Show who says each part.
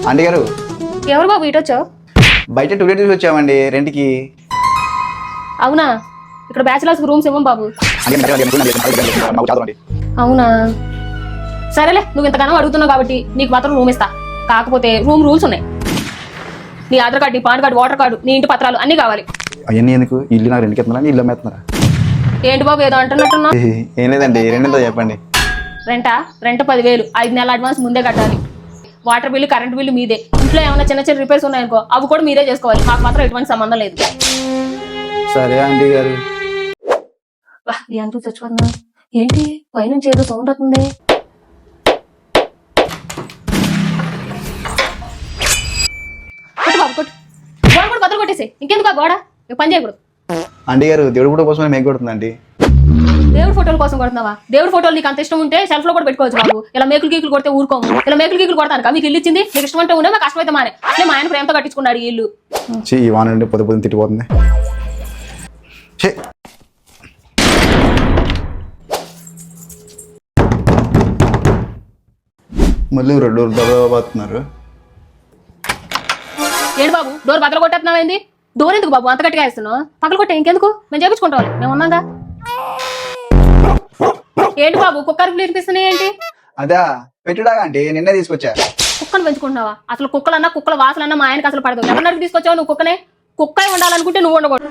Speaker 1: Aunty గారు
Speaker 2: ఎవరు బాబు ఇటు వచ్చావు?
Speaker 1: బయట టూలెట్ చూసి వచ్చామండి రెంట్కి.
Speaker 2: అవునా? ఇక్కడ బ్యాచిలర్స్ రూమ్స్ ఇవ్వం బాబు. అవునా సరేలే, నువ్వు ఇంతగానో అడుగుతున్నావు కాబట్టి నీకు మాత్రం రూమ్ ఇస్తా. కాకపోతే రూమ్ రూల్స్ ఉన్నాయి. నీ ఆధార్ కార్డు, నీ పాన్ కార్డు, ఓటర్ కార్డు, నీ ఇంటి పత్రాలు అన్ని కావాలి.
Speaker 1: అవన్నీ ఎందుకు? ఇల్లు నాకు రెంట్కి ఎత్తున్నారా, ఇల్లు అమ్మేస్తున్నారా?
Speaker 2: ఏంటి బాబు ఏదో అంటున్నట్టున్నా?
Speaker 1: ఏం లేదండి, రెండింతో చెప్పండి.
Speaker 2: రెంట్ 10,000, 5 నెలల అడ్వాన్స్ ముందే కట్టాలి. వాటర్ బిల్లు, కరెంట్ బిల్లు మీదే. ఇంట్లో ఏమైనా చిన్న చిన్న రిపేర్స్ ఉన్నాయనుకో అవి కూడా మీరే చేసుకోవాలి. మాకు మాత్రం ఎటువంటి సంబంధం లేదు.
Speaker 1: సరే ఆంటీ గారు.
Speaker 2: ఎంత చచ్చిపోతున్నా ఏంటి? పైనుంచి ఏదో సౌండ్ అవుతుంది. బాబు కొట్టు, గోడ కూడా బదులు కొట్టేసి. ఇంకెందుకు ఆ గోడ? పని చేయకూడదు.
Speaker 1: ఆంటీ గారు దేవుడు ఫోటో కోసం మేక కొడుతుందండి.
Speaker 2: దేవుడి ఫోటోల కోసం కొడుతున్నావా? దేవుడి ఫోటోలు నీకు అంత ఇష్టం ఉంటే సెల్ఫ్ లో కూడా పెట్టుకోవచ్చు బాబు. ఇలా మేకులు గీకులు కొడితే ఊరుకోము. ఇలా మేకులు గీకులు కొడతాను మీకు ఇల్లు ఇచ్చింది. నీకు ఇష్టం అంటే ఉండే, మాకు కష్టమైతే మానే. అట్లే మా ఆయన ప్రేమతో కట్టించుకున్నాడు ఈ ఇల్లు.
Speaker 1: ఈ వాన నుండి పొద్దు తిట్టిపోతుంది. మళ్ళీ డోర్ దబాతున్నారు.
Speaker 2: ఏంటి బాబు డోర్ బద్దలు కొట్టేస్తున్నావేంది? డోర్ ఎందుకు బాబు అంత గట్టిగా వేస్తున్నావు? పక్కలు కొట్టే ఇంకెందుకు? మేము చేపించుకుంటాం, మేము ఉన్నాగా. ఏంటి బాబు కుక్కర్కి వినిపిస్తున్నాయి ఏంటి?
Speaker 1: అదా పెట్టుడా అంటే నిన్నే తీసుకొచ్చా.
Speaker 2: కుక్కను పెంచుకుంటున్నావా? అసలు కుక్కలన్నా కుక్కల వాసలన్నా మా ఆయనకి అసలు పడదు. ఎవరినడికి తీసుకొచ్చావు నువ్వు కుక్కనే? కుక్క ఉండాలనుకుంటే నువ్వు ఉండకూడదు.